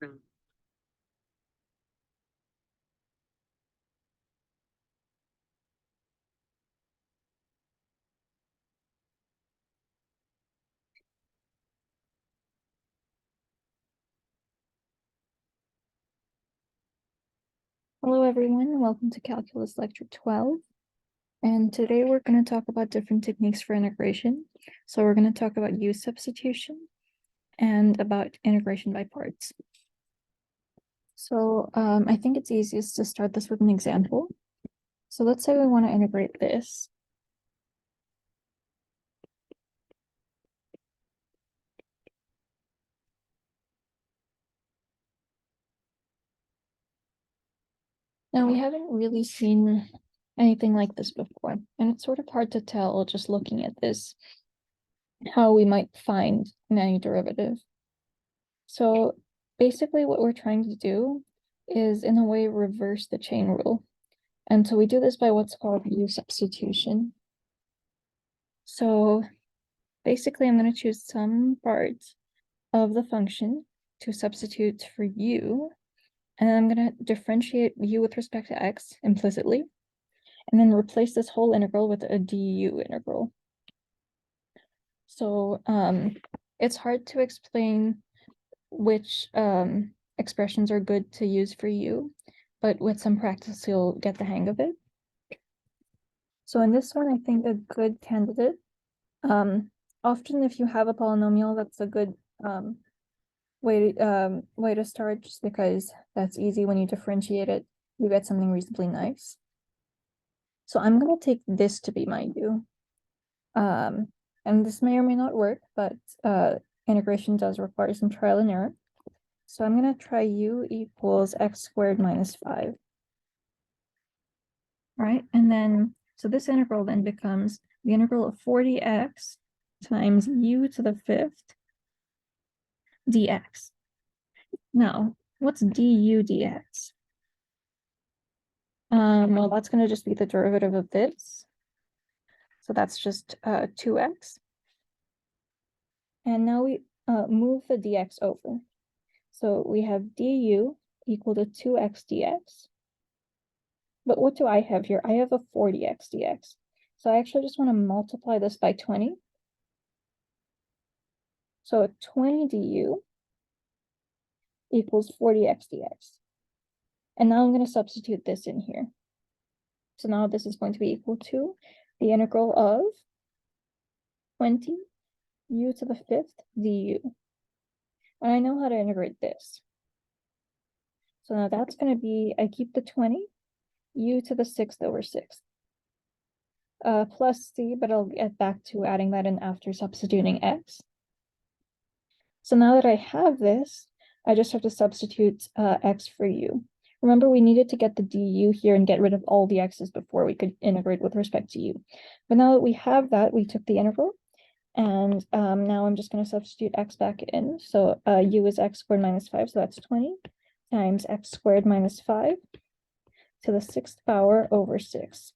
Hello everyone, welcome to Calculus Lecture 12. And today we're going to talk about different techniques for integration. So we're going to talk about use substitution and about integration by parts. So I think it's easiest to start this with an example. So let's say we want to integrate this. Now we haven't really seen anything like this before, and it's sort of hard to tell just looking at this how we might find any derivative. So basically what we're trying to do is in a way reverse the chain rule. And so we do this by what's called use substitution. So basically I'm going to choose some part of the function to substitute for u, and then I'm going to differentiate u with respect to x implicitly, and then replace this whole integral with a du integral. So it's hard to explain which expressions are good to use for u, but with some practice you'll get the hang of it. So in this one, I think a good candidate, often if you have a polynomial, that's a good way to start, just because that's easy. When you differentiate it, you get something reasonably nice. So I'm going to take this to be my u. And this may or may not work, but integration does require some trial and error. So I'm going to try u equals x squared minus 5. Right, and then, so this integral then becomes the integral of 40x times u to the 5th dx. Now, what's du dx? Well, that's going to just be the derivative of this. So that's just 2x. And now we move the dx over. So we have du equal to 2x dx. But what do I have here? I have a 40x dx. So I actually just want to multiply this by 20. So 20 du equals 40x dx. And now I'm going to substitute this in here. So now this is going to be equal to the integral of 20 u to the 5th du. And I know how to integrate this. So now that's going to be, I keep the 20, u to the 6th over 6th. Plus c, but I'll get back to adding that in after substituting x. So now that I have this, I just have to substitute x for u. Remember, we needed to get the du here and get rid of all the x's before we could integrate with respect to u. But now that we have that, we took the integral, and now I'm just going to substitute x back in. So u is x squared minus 5, so that's 20 times x squared minus 5 to the 6th power over 6.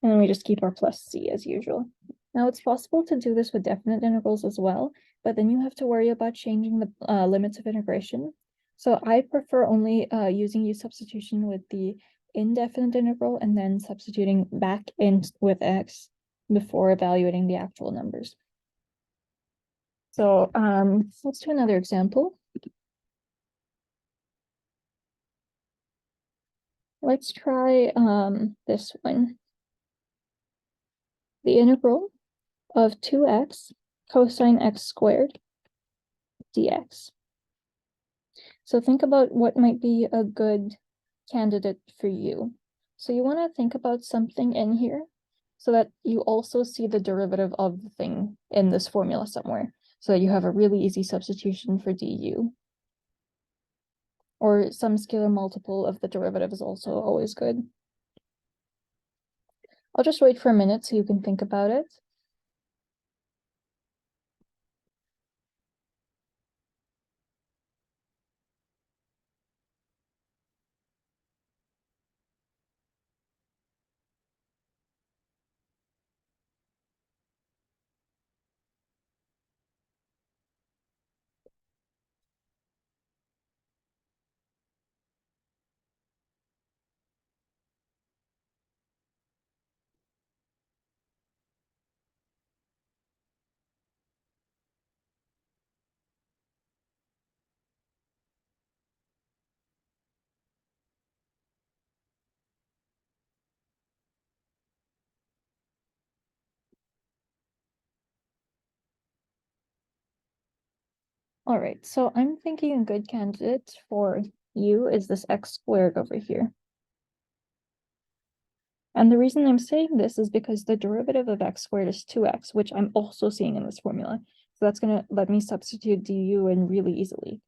And then we just keep our plus c as usual. Now it's possible to do this with definite integrals as well, but then you have to worry about changing the limits of integration. So I prefer only using use substitution with the indefinite integral and then substituting back in with x before evaluating the actual numbers. So let's do another example. Let's try this one. The integral of 2x cosine x squared dx. So think about what might be a good candidate for you. So you want to think about something in here so that you also see the derivative of the thing in this formula somewhere, so that you have a really easy substitution for du. Or some scalar multiple of the derivative is also always good. I'll just wait for a minute so you can think about it. All right, so I'm thinking a good candidate for u is this x squared over here. And the reason I'm saying this is because the derivative of x squared is 2x, which I'm also seeing in this formula. So that's going to let me substitute du in really easily,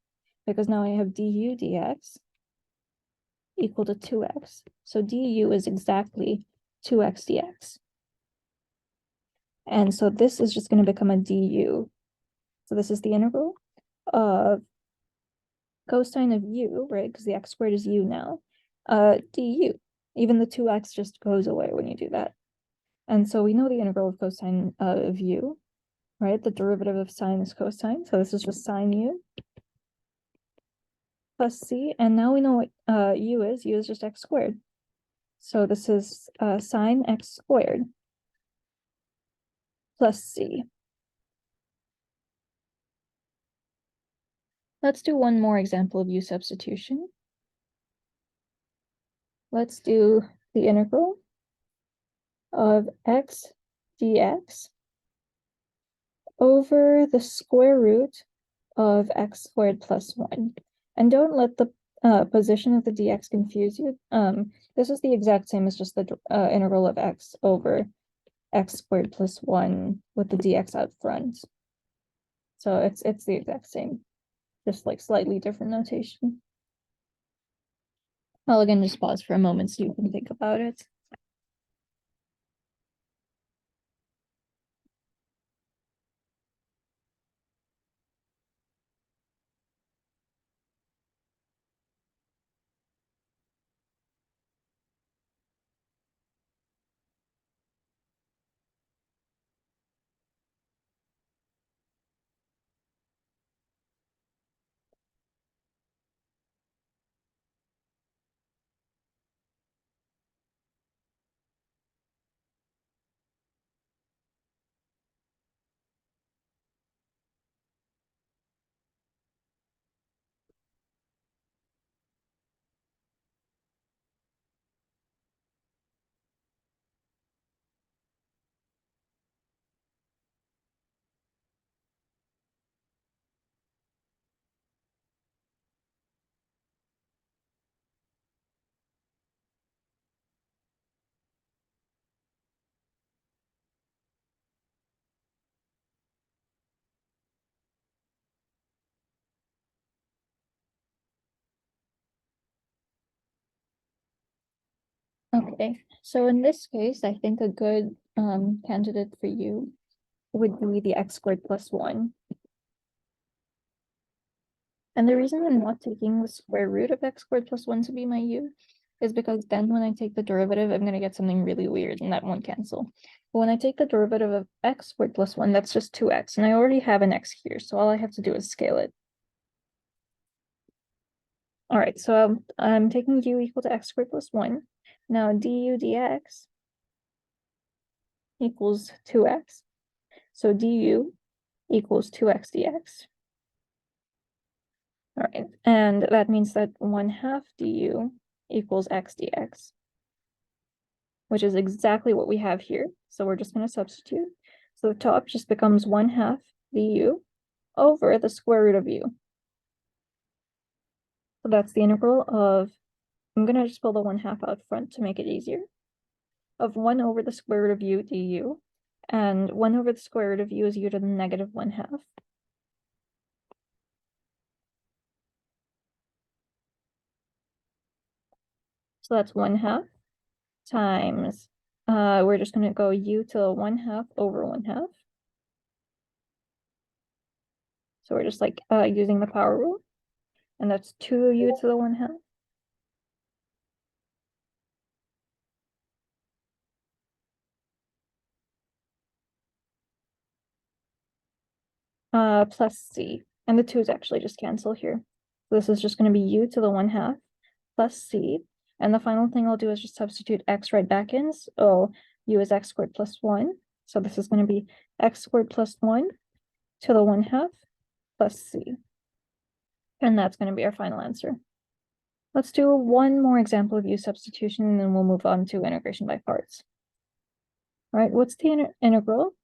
because now I have du dx equal to 2x. So du is exactly 2x dx. And so this is just going to become a du. So this is the integral of cosine of u, right? Because the x squared is u now, du. Even the 2x just goes away when you do that. And so we know the integral of cosine of u, right? The derivative of sine is cosine. So this is just sine u plus c. And now we know what u is. U is just x squared. So this is sine x squared plus c. Let's do one more example of u substitution. Let's do the integral of x dx over the square root of x squared plus 1. And don't let the position of the dx confuse you. This is the exact same as just the integral of x over x squared plus 1 with the dx out front. So it's the exact same, just like slightly different notation. I'll again just pause for a moment so you can think about it. Okay, so in this case, I think a good candidate for you would be the x squared plus 1. And the reason I'm not taking the square root of x squared plus 1 to be my u is because then when I take the derivative, I'm going to get something really weird and that won't cancel. But when I take the derivative of x squared plus 1, that's just 2x. And I already have an x here, so all I have to do is scale it. All right, so I'm taking u equal to x squared plus 1. Now du dx equals 2x. So du equals 2x dx. All right, and that means that 1/2 du equals x dx, which is exactly what we have here. So we're just going to substitute. So the top just becomes 1/2 du over the square root of u. So that's the integral of, I'm going to just pull the 1/2 out front to make it easier, of 1 over the square root of u du. And 1 over the square root of u is u to the negative 1/2. So that's 1/2 times, we're just going to go u to the 1/2 over 1/2. So we're just like using the power rule. And that's 2u to the 1/2. Plus c. And the 2's actually just cancel here. So this is just going to be u to the 1/2 plus c. And the final thing I'll do is just substitute x right back in. So u is x squared plus 1. So this is going to be x squared plus 1 to the 1/2 plus c. And that's going to be our final answer. Let's do one more example of u substitution, and then we'll move on to integration by parts. All right, what's the integral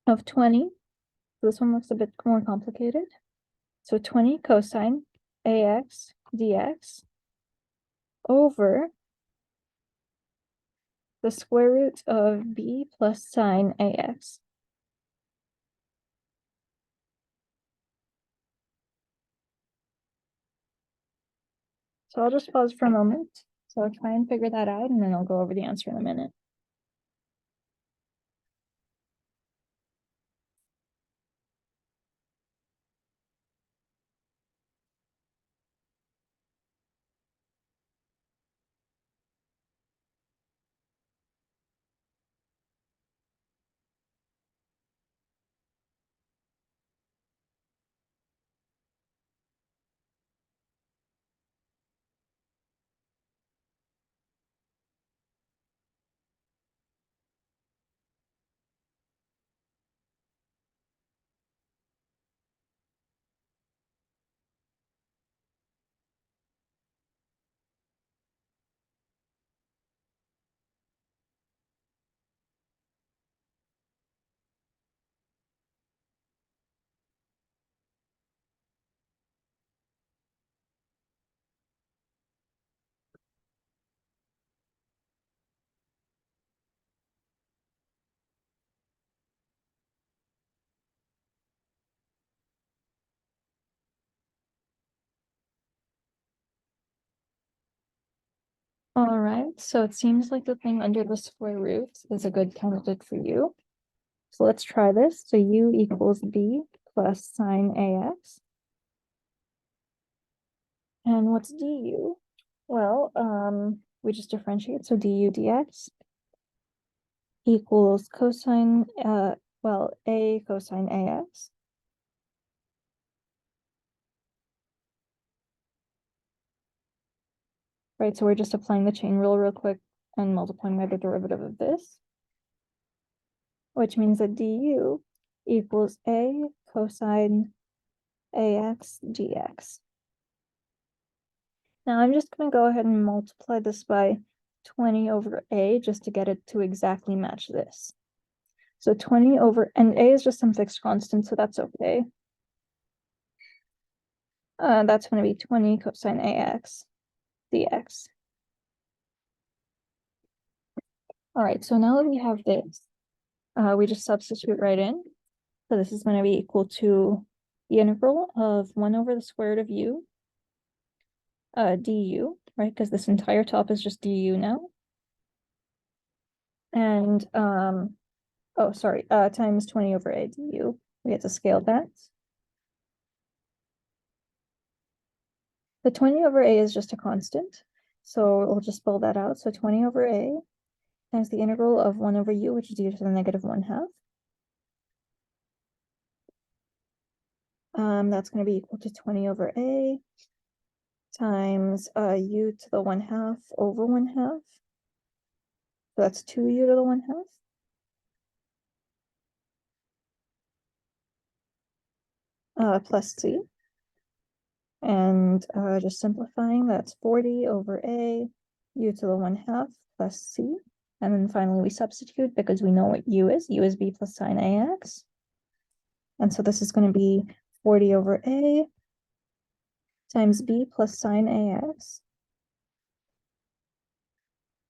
of 20? This one looks a bit more complicated. So 20 cosine AX dx over the square root of b plus sine AX. So I'll just pause for a moment. So I'll try and figure that out, and then I'll go over the answer in a minute. All right, so it seems like the thing under the square root is a good candidate for you. So let's try this. So u equals b plus sine AX. And what's du? Well, we just differentiate. So du dx equals cosine, a cosine AX. Right, so we're just applying the chain rule real quick and multiplying by the derivative of this, which means that du equals a cosine AX dx. Now I'm just going to go ahead and multiply this by 20 over a just to get it to exactly match this. So 20 over, and a is just some fixed constant, so that's okay. That's going to be 20 cosine AX dx. All right, so now that we have this, we just substitute right in. So this is going to be equal to the integral of 1 over the square root of u du, right? Because this entire top is just du now. And, oh, sorry, times 20 over a du. We have to scale that. The 20 over a is just a constant, so we'll just spell that out. So 20 over a times the integral of 1 over u, which is e to the negative 1/2. That's going to be equal to 20 over a times u to the 1/2 over 1/2. So that's 2u to the 1/2 plus c. And just simplifying, that's 40 over a u to the 1/2 plus c. And then finally we substitute because we know what u is. U is b plus sine AX. And so this is going to be 40 over a times b plus sine AX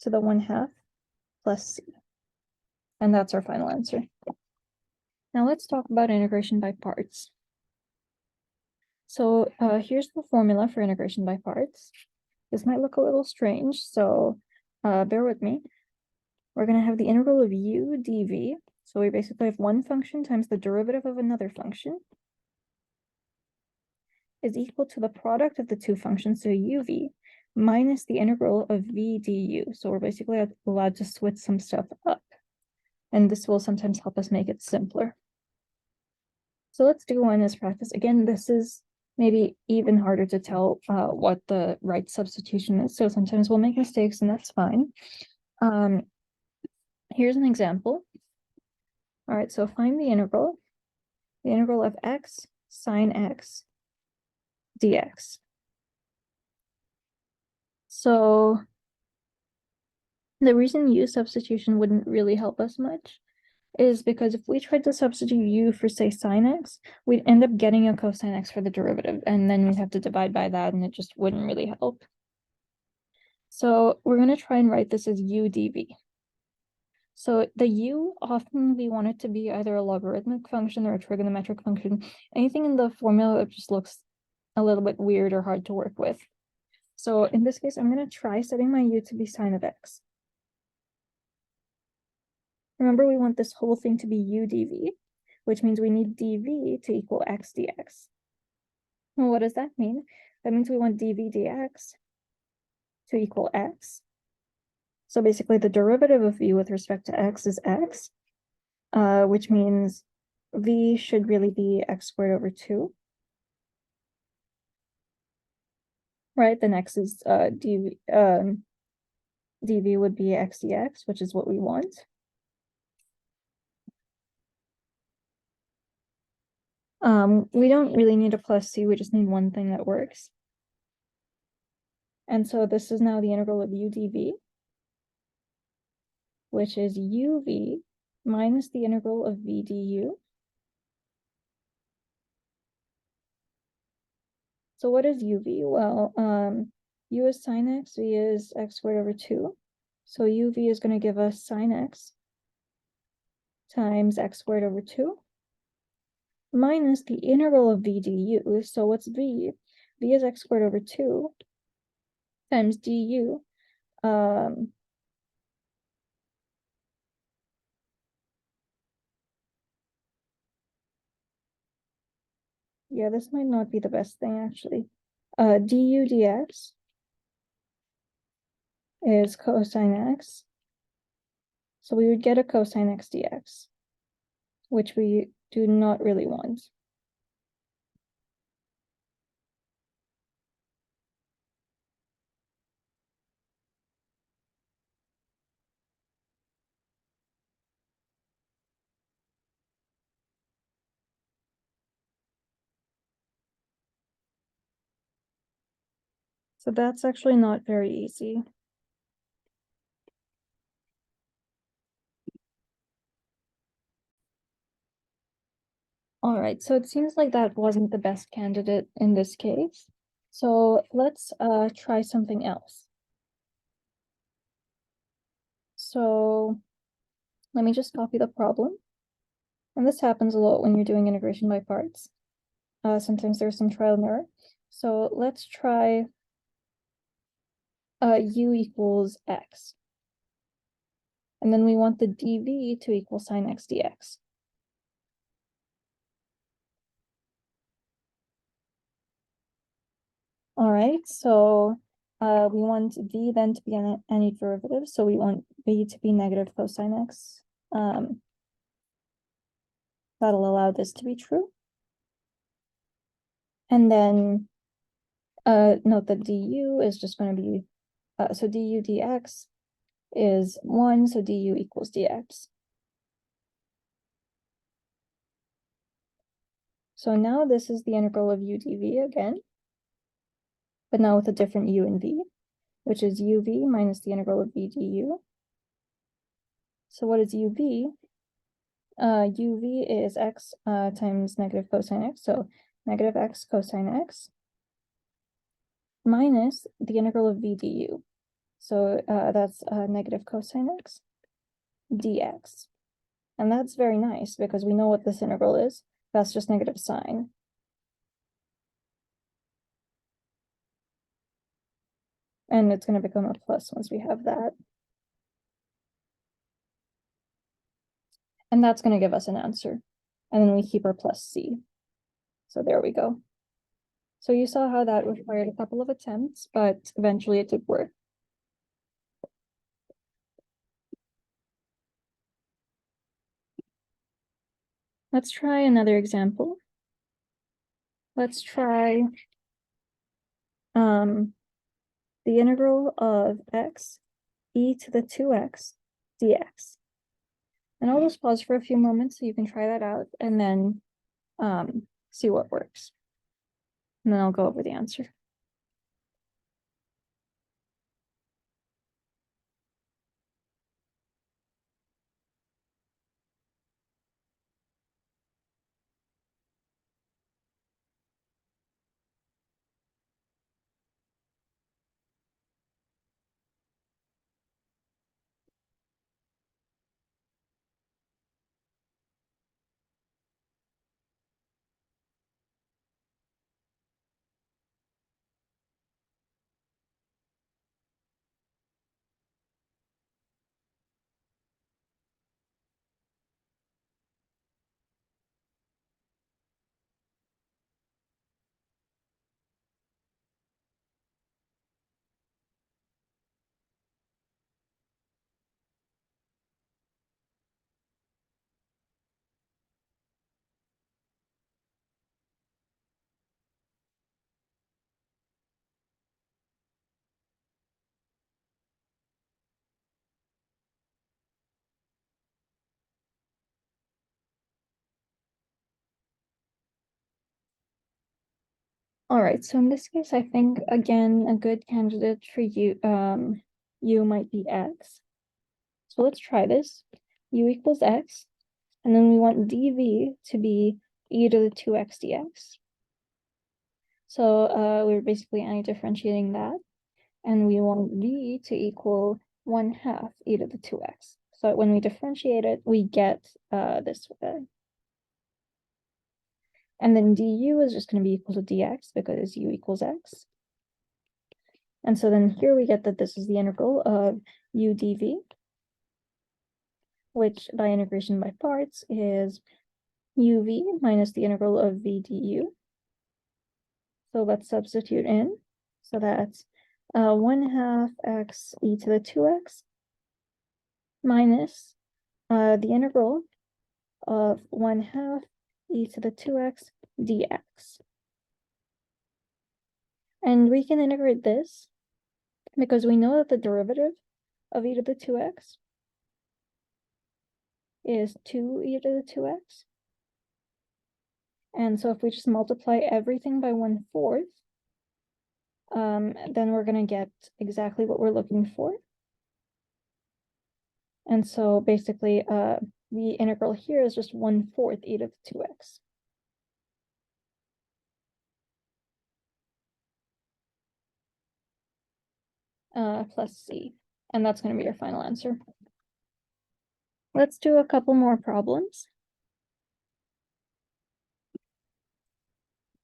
to the 1/2 plus c. And that's our final answer. Now let's talk about integration by parts. So here's the formula for integration by parts. This might look a little strange, so bear with me. We're going to have the integral of u dv. So we basically have one function times the derivative of another function is equal to the product of the two functions, so uv, minus the integral of v du. So we're basically allowed to switch some stuff up. And this will sometimes help us make it simpler. So let's do one as practice. Again, this is maybe even harder to tell what the right substitution is. So sometimes we'll make mistakes, and that's fine. Here's an example. All right, so find the integral of x sine x dx. So the reason u substitution wouldn't really help us much is because if we tried to substitute u for, say, sine x, we'd end up getting a cosine x for the derivative, and then we'd have to divide by that, and it just wouldn't really help. So we're going to try and write this as u dv. So the u, often we want it to be either a logarithmic function or a trigonometric function. Anything in the formula that just looks a little bit weird or hard to work with. So in this case, I'm going to try setting my u to be sine of x. Remember, we want this whole thing to be u dv, which means we need dv to equal x dx. Well, what does that mean? That means we want dv dx to equal x. So basically, the derivative of v with respect to x is x, which means v should really be x squared over 2. Right, the next is dv would be x dx, which is what we want. We don't really need a plus c, we just need one thing that works. And so this is now the integral of u dv, which is uv minus the integral of v du. So what is uv? Well, u is sine x, v is x squared over 2. So uv is going to give us sine x times x squared over 2 minus the integral of v du. So what's v? V is x squared over 2 times du. Yeah, this might not be the best thing, actually. Du dx is cosine x. So we would get a cosine x dx, which we do not really want. So that's actually not very easy. All right, so it seems like that wasn't the best candidate in this case. So let's try something else. So let me just copy the problem. And this happens a lot when you're doing integration by parts. Sometimes there's some trial and error. So let's try u equals x. And then we want the dv to equal sine x dx. All right, so we want v then to be any derivative, so we want v to be negative cosine x. That'll allow this to be true. And then note that du is just going to be, so du dx is 1, so du equals dx. So now this is the integral of u dv again, but now with a different u and v, which is uv minus the integral of v du. So what is uv? uv is x times negative cosine x, so negative x cosine x minus the integral of v du. So that's negative cosine x dx. And that's very nice because we know what this integral is. That's just negative sine. And it's going to become a plus once we have that. And that's going to give us an answer. And then we keep our plus c. So there we go. So you saw how that required a couple of attempts, but eventually it did work. Let's try another example. Let's try the integral of x e to the 2x dx. And I'll just pause for a few moments so you can try that out and then see what works. And then I'll go over the answer. All right, so in this case, I think, again, a good candidate for u might be x. So let's try this. U equals x, and then we want dv to be e to the 2x dx. So we're basically anti-differentiating that, and we want v to equal 1/2 e to the 2x. So when we differentiate it, we get this way. And then du is just going to be equal to dx because u equals x. And so then here we get that this is the integral of u dv, which by integration by parts is uv minus the integral of v du. So let's substitute in. So that's 1/2 x e to the 2x minus the integral of 1/2 e to the 2x dx. And we can integrate this because we know that the derivative of e to the 2x is 2e to the 2x. And so if we just multiply everything by 1/4, then we're going to get exactly what we're looking for. And so basically, the integral here is just 1/4 e to the 2x. Plus c, and that's going to be our final answer. Let's do a couple more problems.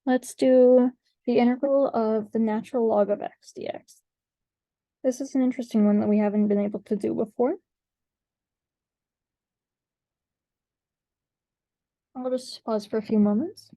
Let's do the integral of the natural log of x dx. This is an interesting one that we haven't been able to do before. I'll just pause for a few moments.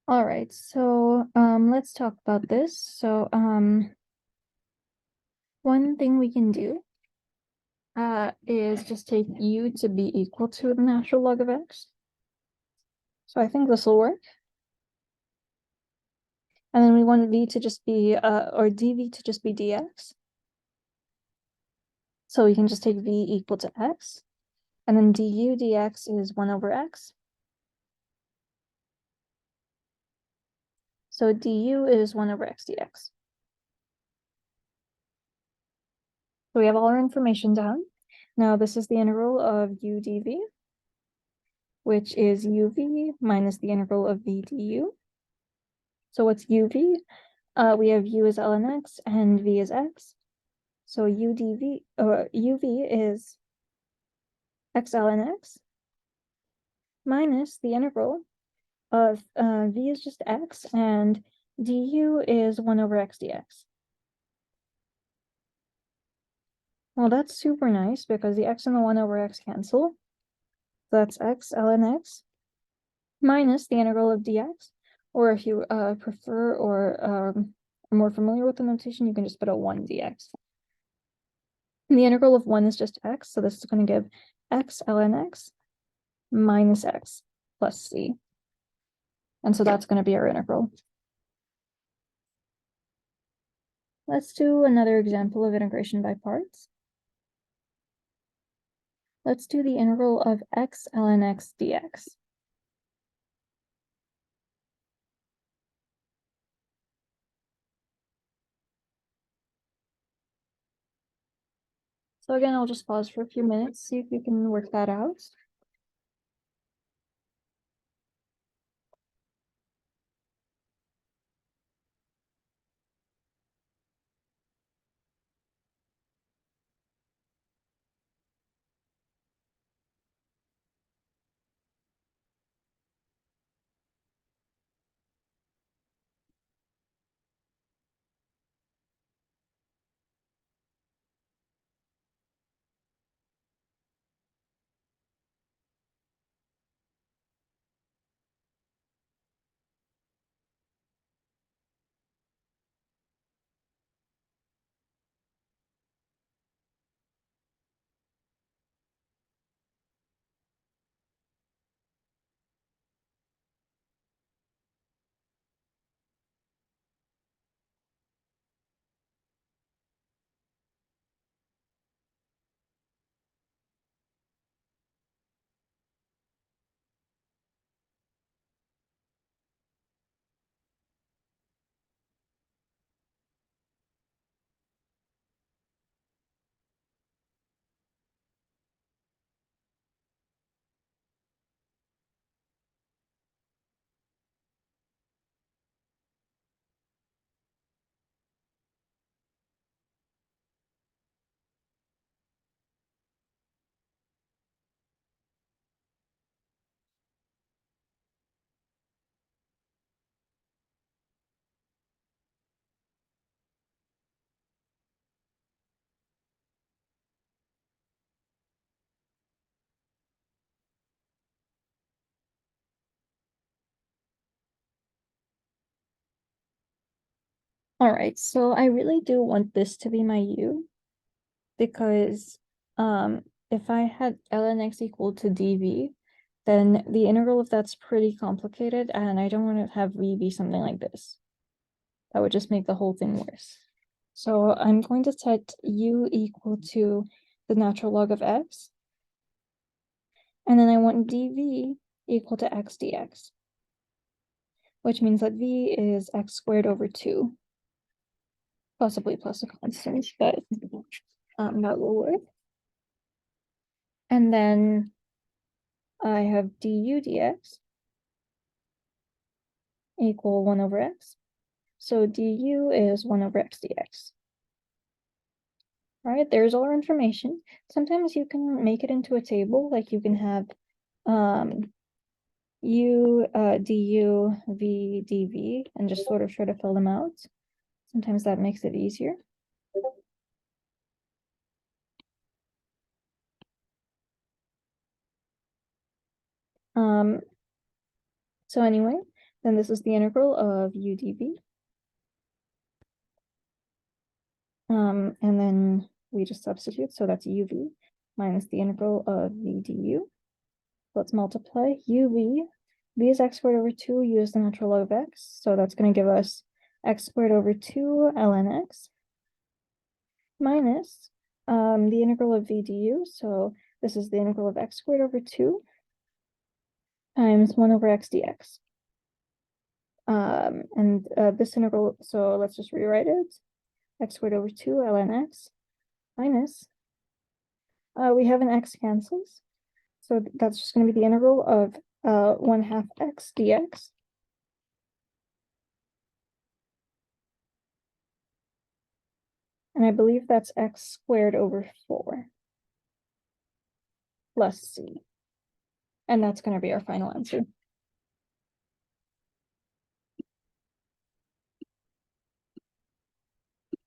All right, so let's talk about this. So one thing we can do is just take u to be equal to the natural log of x. So I think this will work. And then we want v to just be, or dv to just be dx. So we can just take v equal to x. And then du dx is 1/x. So du is 1/x dx. So we have all our information down. Now this is the integral of u dv, which is uv minus the integral of v du. So what's uv? We have u is ln x and v is x. So uv is x ln x minus the integral of v is just x and du is 1/x dx. Well, that's super nice because the x and the 1/x cancel. So that's x ln x minus the integral of dx, or if you prefer or are more familiar with the notation, you can just put a 1 dx. And the integral of 1 is just x, so this is going to give x ln x minus x plus c. And so that's going to be our integral. Let's do another example of integration by parts. Let's do the integral of x ln x dx. So again, I'll just pause for a few minutes, see if you can work that out. All right, so I really do want this to be my u, because if I had ln x equal to dv, then the integral of that's pretty complicated, and I don't want to have v be something like this. That would just make the whole thing worse. So I'm going to set u equal to the natural log of x, and then I want dv equal to x dx, which means that v is x squared over 2, possibly plus a constant, but that will work. And then I have du dx equal 1 over x. So du is 1 over x dx. All right, there's all our information. Sometimes you can make it into a table, like you can have u du v dv and just sort of try to fill them out. Sometimes that makes it easier. So anyway, then this is the integral of u dv. And then we just substitute, so that's uv minus the integral of v du. Let's multiply uv. V is x squared over 2, u is the natural log of x, so that's going to give us x squared over 2 ln x minus the integral of v du, so this is the integral of x squared over 2 times 1 over x dx. And this integral, so let's just rewrite it. X squared over 2 ln x minus, we have an x cancels, so that's just going to be the integral of 1/2 x dx. And I believe that's x squared over 4 plus c. And that's going to be our final answer.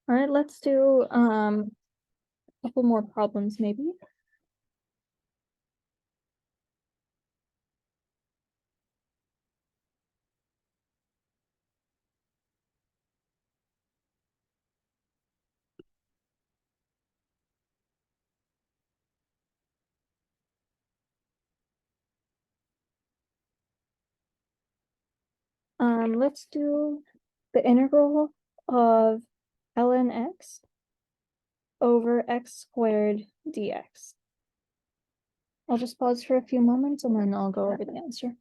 All right, let's do a couple more problems maybe. Let's do the integral of ln x over x squared dx. I'll just pause for a few moments and then I'll go over the answer.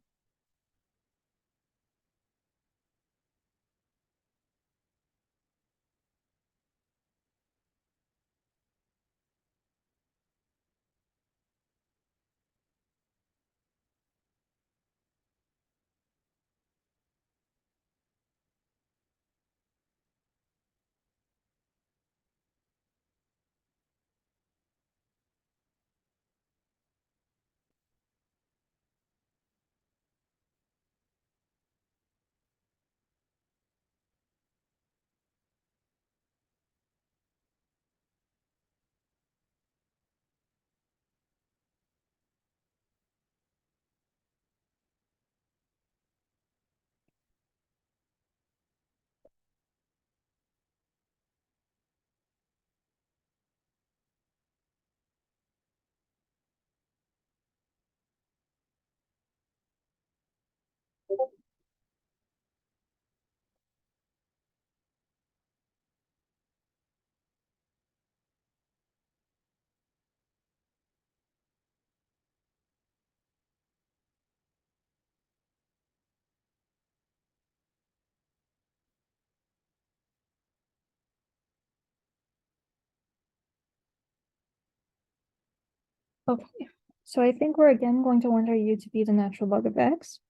Okay, so I think we're again going to want our u to be the natural log of x.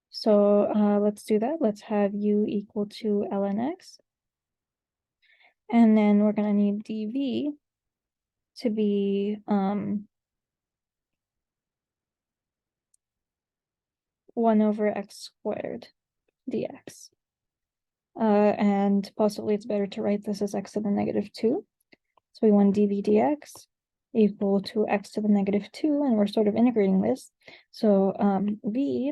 So let's do that. Let's have u equal to ln x. And then we're going to need dv to be 1 over x squared dx. And possibly it's better to write this as x to the negative 2. So we want dv dx equal to x to the negative 2, and we're sort of integrating this. So v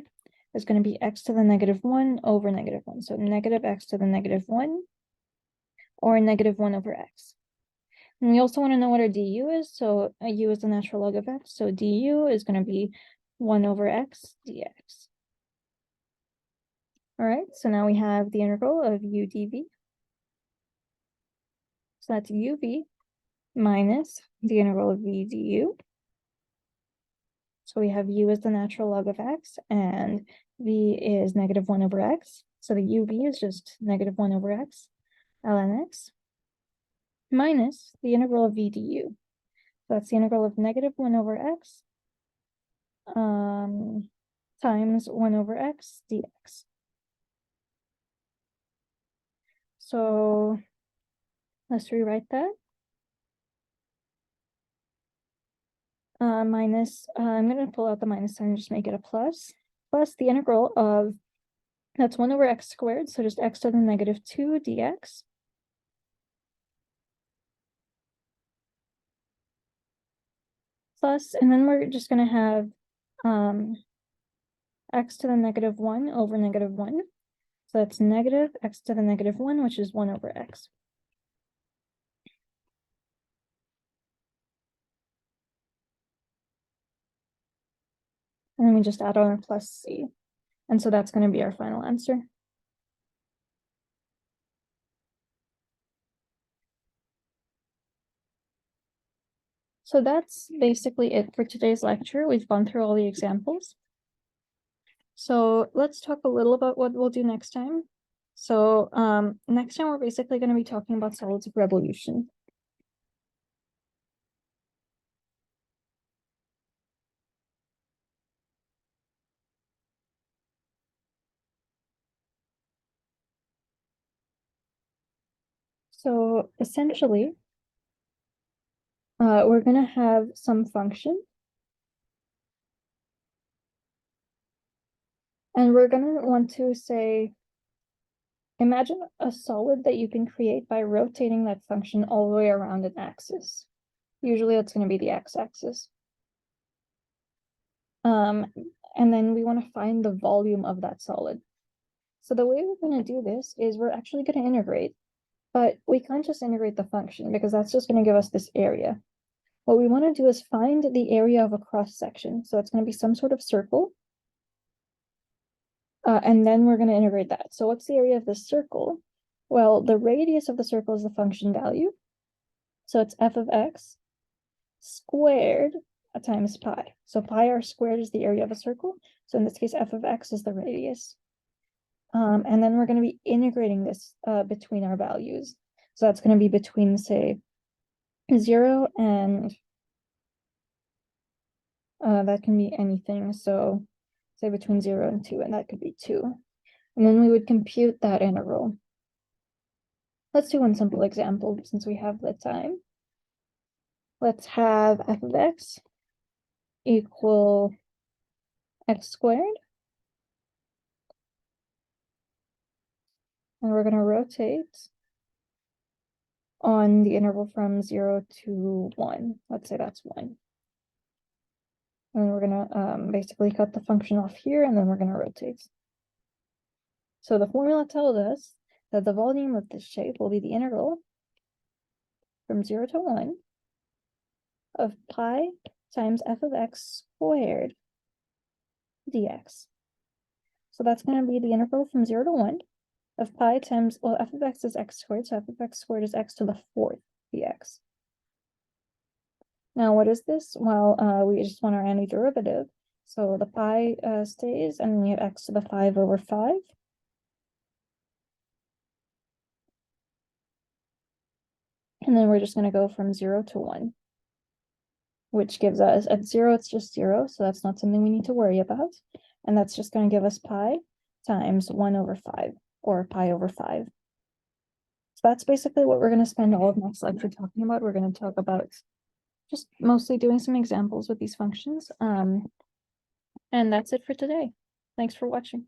is going to be x to the negative 1 over negative 1. So negative x to the negative 1 or negative 1 over x. And we also want to know what our du is. So u is the natural log of x. So du is going to be 1 over x dx. All right, so now we have the integral of u dv. So that's uv minus the integral of v du. So we have u is the natural log of x, and v is negative 1 over x. So the uv is just negative 1 over x, ln x, minus the integral of v du. So that's the integral of negative 1 over x times 1 over x dx. So let's rewrite that. Minus, I'm going to pull out the minus sign and just make it a plus the integral of, that's 1 over x squared, so just x to the negative 2 dx. Plus, and then we're just going to have x to the negative 1 over negative 1. So that's negative x to the negative 1, which is 1 over x. And then we just add on a plus c. And so that's going to be our final answer. So that's basically it for today's lecture. We've gone through all the examples. So let's talk a little about what we'll do next time. So next time we're basically going to be talking about solids of revolution. So essentially, we're going to have some function. And we're going to want to say, imagine a solid that you can create by rotating that function all the way around an axis. Usually that's going to be the x-axis. And then we want to find the volume of that solid. So the way we're going to do this is we're actually going to integrate, but we can't just integrate the function because that's just going to give us this area. What we want to do is find the area of a cross section. So it's going to be some sort of circle. And then we're going to integrate that. So what's the area of the circle? Well, the radius of the circle is the function value. So it's f of x squared times pi. So pi r squared is the area of a circle. So in this case, f of x is the radius. And then we're going to be integrating this between our values. So that's going to be between, say, 0 and that can be anything. So say between 0 and 2, and that could be 2. And then we would compute that interval. Let's do one simple example since we have the time. Let's have f of x equal x squared. And we're going to rotate on the interval from 0 to 1. Let's say that's 1. And we're going to basically cut the function off here, and then we're going to rotate. So the formula tells us that the volume of this shape will be the integral from 0 to 1 of pi times f of x squared dx. So that's going to be the integral from 0 to 1 of pi times, well, f of x is x squared, so f of x squared is x to the 4th dx. Now, what is this? Well, we just want our antiderivative. So the pi stays, and then you have x to the 5 over 5. And then we're just going to go from 0 to 1, which gives us, at 0, it's just 0, so that's not something we need to worry about. And that's just going to give us pi times 1 over 5, or pi over 5. So that's basically what we're going to spend all of next lecture talking about. We're going to talk about just mostly doing some examples with these functions. And that's it for today. Thanks for watching.